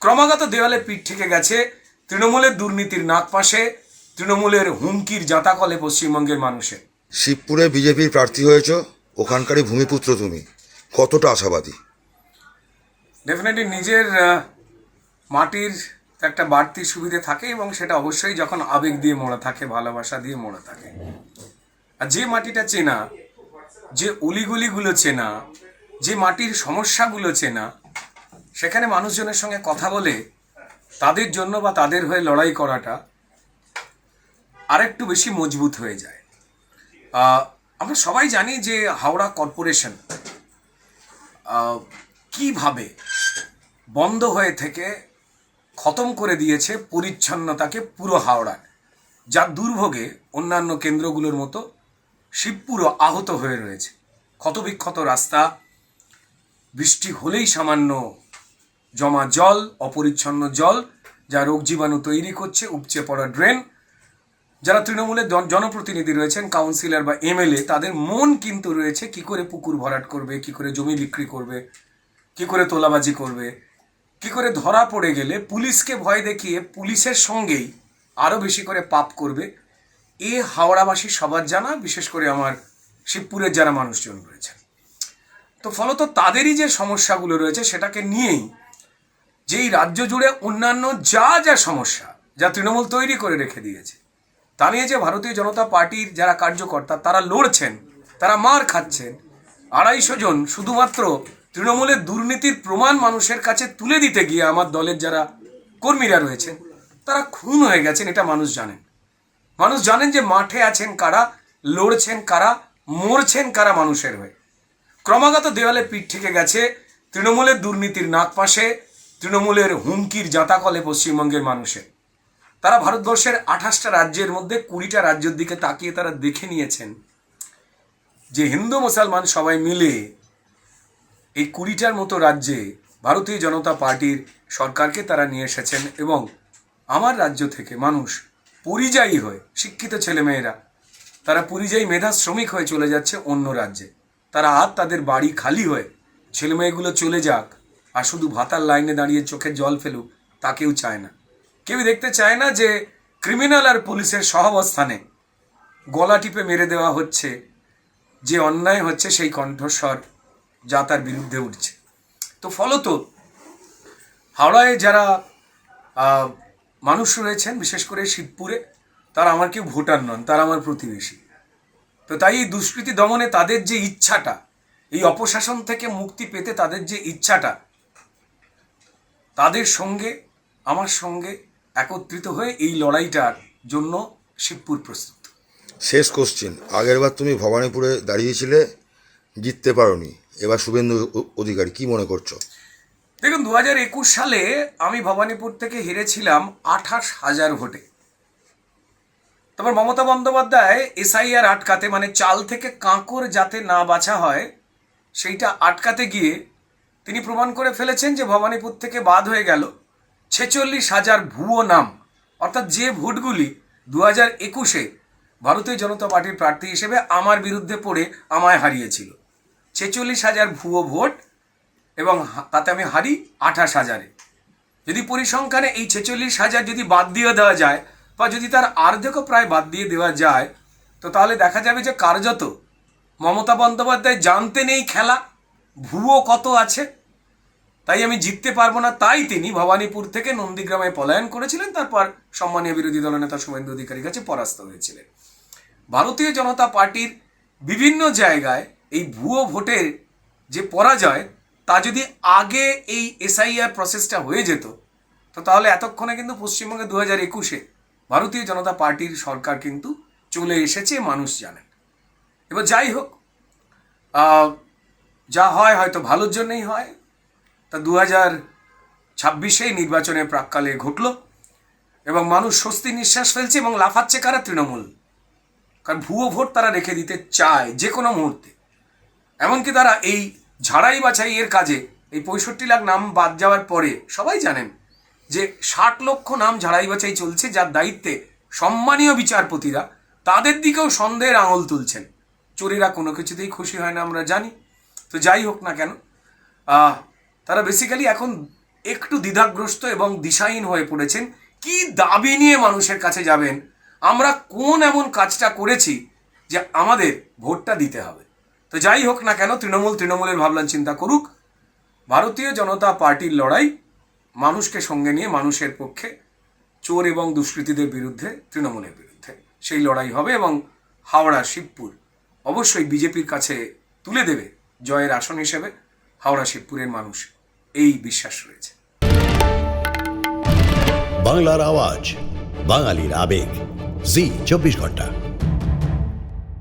ক্রমাগত দেওয়ালে পিঠ থেকে গেছে তৃণমূলের দুর্নীতির নাগপাশে, তৃণমূলের হুমকির জাঁতাকলে পশ্চিমবঙ্গের মানুষের। শিবপুরে বিজেপির প্রার্থী হয়েছ, ওখানকারই ভূমিপুত্র তুমি, কতটা আশাবাদী? ডেফিনেটলি নিজের মাটির একটা বাড়তি সুবিধে থাকে এবং সেটা অবশ্যই যখন আবেগ দিয়ে মোড়া থাকে, ভালোবাসা দিয়ে মোড়া থাকে। আর যে মাটিটা চেনা, যে অলিগলিগুলো চেনা, যে মাটির সমস্যাগুলো চেনা, সেখানে মানুষজনের সঙ্গে কথা বলে তাদের জন্য বা তাদের হয়ে লড়াই করাটা আরেকটু বেশি মজবুত হয়ে যায়। আমরা সবাই জানি যে হাওড়া কর্পোরেশন কিভাবে বন্ধ হয়ে থেকে খতম করে দিয়েছে পরিচ্ছন্নতাকে পুরো হাওড়ায়, যার দুর্ভোগে অন্যান্য কেন্দ্রগুলোর মতো শিবপুরও আহত হয়ে রয়েছে। ক্ষতবিক্ষত রাস্তা, বৃষ্টি হলেই সামান্য জমা জল, অপরিচ্ছন্ন জল, যা রোগ জীবাণু তৈরি করছে, উপচে পড়া ড্রেন। যারা তৃণমূলের জনপ্রতিনিধি রয়েছেন, কাউন্সিলর বা এমএলএ, তাদের মন কিন্তু রয়েছে কি করে পুকুর ভরাট করবে, কি করে জমি বিক্রি করবে, কি করে তোলাবাজি করবে, কি করে ধরা পড়ে গেলে পুলিশকে ভয় দেখিয়ে পুলিশের সঙ্গেই আরও বেশি করে পাপ করবে। এ হাওড়াবাসী সবার জানা, বিশেষ করে আমার শিবপুরের যারা মানুষজন রয়েছে। তো ফলত তাদেরই যে সমস্যাগুলো রয়েছে সেটাকে নিয়েই যেই রাজ্য জুড়ে অন্যান্য যা যা সমস্যা, যা তৃণমূল তৈরি করে রেখে দিয়েছে, তা নিয়ে যে ভারতীয় জনতা পার্টির যারা কার্যকর্তা তারা লড়ছেন, তারা মার খাচ্ছেন। 250 জন শুধুমাত্র তৃণমূলের দুর্নীতির প্রমাণ মানুষের কাছে তুলে দিতে গিয়ে আমার দলের যারা কর্মীরা রয়েছেন তারা খুন হয়ে গেছেন। এটা মানুষ জানেন। মানুষ জানেন যে মাঠে আছেন কারা, লড়ছেন কারা, মরছেন কারা মানুষের হয়ে। ক্রমাগত দেওয়ালে পিঠ থেকে গেছে তৃণমূলের দুর্নীতির নাগপাশে, তৃণমূলের হুমকির জাঁতাকলে পশ্চিমবঙ্গের মানুষের। তারা ভারতবর্ষের 28টা রাজ্যের মধ্যে 20টা রাজ্যের দিকে তাকিয়ে তারা দেখে নিয়েছেন যে হিন্দু মুসলমান সবাই মিলে এই 20টার মতো রাজ্যে ভারতীয় জনতা পার্টির সরকারকে তারা নিয়ে এসেছেন এবং আমার রাজ্য থেকে মানুষ পরিযায়ী হয়ে, শিক্ষিত ছেলেমেয়েরা তারা পরিযায়ী মেধা শ্রমিক হয়ে চলে যাচ্ছে অন্য রাজ্যে। তারা আর তাদের বাড়ি খালি হয়ে ছেলেমেয়েগুলো চলে যাক আর শুধু ভাতার লাইনে দাঁড়িয়ে চোখে জল ফেলুক, তা কেউ চায় না। কেউ দেখতে চায় না যে ক্রিমিনাল আর পুলিশের সহাবস্থানে গলা টিপে মেরে দেওয়া হচ্ছে, যে অন্যায় হচ্ছে সেই কণ্ঠস্বর যা তার বিরুদ্ধে উঠছে। তো ফলত হাওড়ায় যারা মানুষ রয়েছেন, বিশেষ করে শিবপুরে, তারা আমার কেউ ভোটার নন, তারা আমার প্রতিবেশী। তো তাই এই দুষ্কৃতি দমনে তাদের যে ইচ্ছাটা, এই অপশাসন থেকে মুক্তি পেতে তাদের যে ইচ্ছাটা, তাদের সঙ্গে আমার সঙ্গে একত্রিত হয়ে এই লড়াইটার জন্য শিবপুর প্রস্তুত। শেষ কোশ্চেন, আগেরবার তুমি ভবানীপুরে দাঁড়িয়েছিলে, জিততে পারোনি, এবার শুভেন্দু অধিকারী, কি মনে করছো? দেখুন, 2021 সালে আমি ভবানীপুর থেকে হেরেছিলাম 28,000 ভোটে। তারপর মমতা বন্দ্যোপাধ্যায় এসআইআর আটকাতে, মানে চাল থেকে কাঁকর যাতে না বাছা হয় সেইটা আটকাতে গিয়ে তিনি প্রমাণ করে ফেলেছেন যে ভবানীপুর থেকে বাদ হয়ে গেল 46,000 ভুয়ো নাম। অর্থাৎ যে ভোটগুলি 2021-এ ভারতীয় জনতা পার্টির প্রার্থী হিসেবে আমার বিরুদ্ধে পড়ে আমায় হারিয়েছিল, 46,000 ভুয়ো ভোট, এবং তাতে আমি হারি 28,000-এ। যদি পরিসংখ্যানে এই 46,000 যদি বাদ দিয়ে দেওয়া যায়, বা যদি তার অর্ধেকও প্রায় বাদ দিয়ে দেওয়া যায়, তো তাহলে দেখা যাবে যে কার্যত মমতা বন্দ্যোপাধ্যায় জানতে নেই খেলা ভুয়ো কত আছে, তাই আমি জিততে পারবো না। তাই তিনি ভবানীপুর থেকে নন্দীগ্রামে পলায়ন করেছিলেন, তারপর সম্মানীয় বিরোধী দলনেতা শুভেন্দু অধিকারীর কাছে পরাস্ত হয়েছিলেন। ভারতীয় জনতা পার্টির বিভিন্ন জায়গায় এই ভুয়ো ভোটের যে পরাজয়, তা যদি আগে এই এসআইআর প্রসেসটা হয়ে যেত, তো তাহলে এতক্ষণে কিন্তু পশ্চিমবঙ্গে 2021-এ ভারতীয় জনতা পার্টির সরকার কিন্তু চলে এসেছে, মানুষ জানেন। এবার যাই হোক, যা হয় হয়তো ভালোর জন্যই হয়। তা 2026-এই নির্বাচনের প্রাক্কালে ঘটল এবং মানুষ স্বস্তি নিঃশ্বাস ফেলছে এবং লাফাচ্ছে কারা? তৃণমূল। কারণ ভুয়ো ভোট তারা রেখে দিতে চায় যে কোনো মুহূর্তে। এমনকি তারা এই ঝাড়াই বাছাই এর কাজে এই 65 লাখ নাম বাদ যাওয়ার পরে সবাই জানেন যে 60 লক্ষ নাম ঝাড়াই বাছাই চলছে, যার দায়িত্বে সম্মানীয় বিচারপতিরা তাদের দিকেও সন্দেহের আঙুল তুলছেন। চোরেরা কোনো কিছুতেই খুশি হয় না, আমরা জানি। তো যাই হোক না কেন, তারা বেসিক্যালি এখন একটু দ্বিধাগ্রস্ত এবং দিশাহীন হয়ে পড়েছেন। কি দাবি নিয়ে মানুষের কাছে যাবেন? আমরা কোন এমন কাজটা করেছি যে আমাদের ভোটটা দিতে হবে? তো যাই হোক না কেন, তৃণমূলের ভাবনা চিন্তা করুক। ভারতীয় জনতা পার্টির লড়াই মানুষকে সঙ্গে নিয়ে, মানুষের পক্ষে, চোর এবং দুষ্কৃতীদের বিরুদ্ধে, তৃণমূলের বিরুদ্ধে সেই লড়াই হবে এবং হাওড়া শিবপুর অবশ্যই বিজেপির কাছে তুলে দেবে জয়ের আসন হিসেবে হাওড়া শিবপুরের মানুষ, এই বিশ্বাস রয়েছে। বাংলার আওয়াজ, বাঙালির আবেগ, জি 24 ঘন্টা।